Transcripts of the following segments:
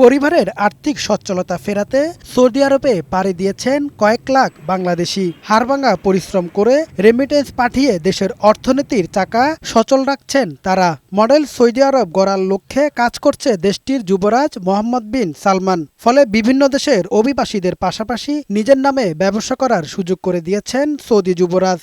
পরিবারের আর্থিক সচ্ছলতা ফেরাতে সৌদি আরবে পাড়ি দিয়েছেন কয়েক লাখ বাংলাদেশি। হাড়ভাঙা পরিশ্রম করে রেমিটেন্স পাঠিয়ে দেশের অর্থনীতির চাকা সচল রাখছেন তারা। মডেল সৌদি আরব গড়ার লক্ষ্যে কাজ করছে দেশটির যুবরাজ মোহাম্মদ বিন সালমান। ফলে বিভিন্ন দেশের অভিবাসীদের পাশাপাশি নিজের নামে ব্যবসা করার সুযোগ করে দিয়েছেন সৌদি যুবরাজ।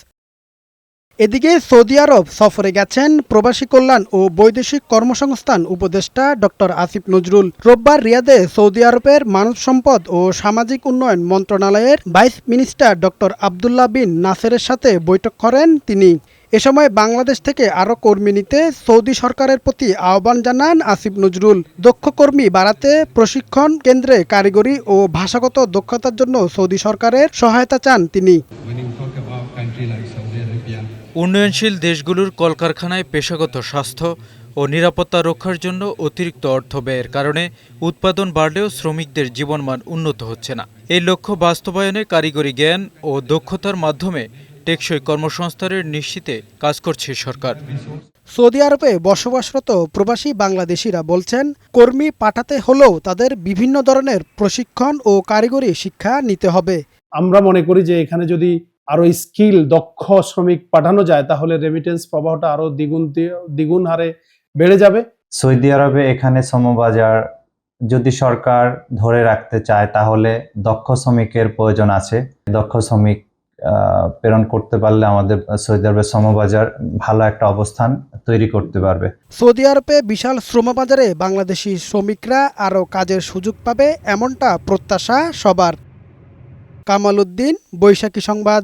এদিকে সৌদি আরব সফরে গেছেন প্রবাসী কল্যাণ ও বৈদেশিক কর্মসংস্থান উপদেষ্টা ডক্টর আসিফ নজরুল। রোববার রিয়াদে সৌদি আরবের মানব সম্পদ ও সামাজিক উন্নয়ন মন্ত্রণালয়ের ভাইস মিনিস্টার ডক্টর আবদুল্লাহ বিন নাসেরের সাথে বৈঠক করেন তিনি। এ সময় বাংলাদেশ থেকে আরও কর্মী নিতে সৌদি সরকারের প্রতি আহ্বান জানান আসিফ নজরুল। দক্ষ কর্মী বাড়াতে প্রশিক্ষণ কেন্দ্রে কারিগরি ও ভাষাগত দক্ষতার জন্য সৌদি সরকারের সহায়তা চান তিনি। উন্নয়নশীল দেশগুলোর কলকারখানায় পেশাগত স্বাস্থ্য ও নিরাপত্তা রক্ষার জন্য অতিরিক্ত অর্থ ব্যয়ের কারণে উৎপাদন বাড়লেও শ্রমিকদের জীবনমান উন্নত হচ্ছে না। এই লক্ষ্য বাস্তবায়নে কারিগরি জ্ঞান ও দক্ষতার মাধ্যমে টেকসই কর্মসংস্থানের নিশ্চিতে কাজ করছে সরকার। সৌদি আরবে বসবাসরত প্রবাসী বাংলাদেশিরা বলছেন, কর্মী পাঠাতে হলেও তাদের বিভিন্ন ধরনের প্রশিক্ষণ ও কারিগরি শিক্ষা নিতে হবে। আমরা মনে করি যে এখানে যদি আরো স্কিল দক্ষ শ্রমিক পাঠানো যায় তাহলে রেমিটেন্স প্রবাহটা আরো দ্বিগুণ হারে বেড়ে যাবে। সৌদি আরবে এখানে শ্রমবাজার যদি সরকার ধরে রাখতে চায় তাহলে দক্ষ শ্রমিকের প্রয়োজন আছে। দক্ষ শ্রমিক প্রেরণ করতে পারলে আমাদের সৌদি আরবের শ্রমবাজার ভালো একটা অবস্থান তৈরি করতে পারবে। সৌদি আরবে বিশাল শ্রমবাজারে বাংলাদেশি শ্রমিকরা আরও কাজের সুযোগ পাবে, এমনটা প্রত্যাশা সবার। কামাল উদ্দিন, বৈশাখী সংবাদ।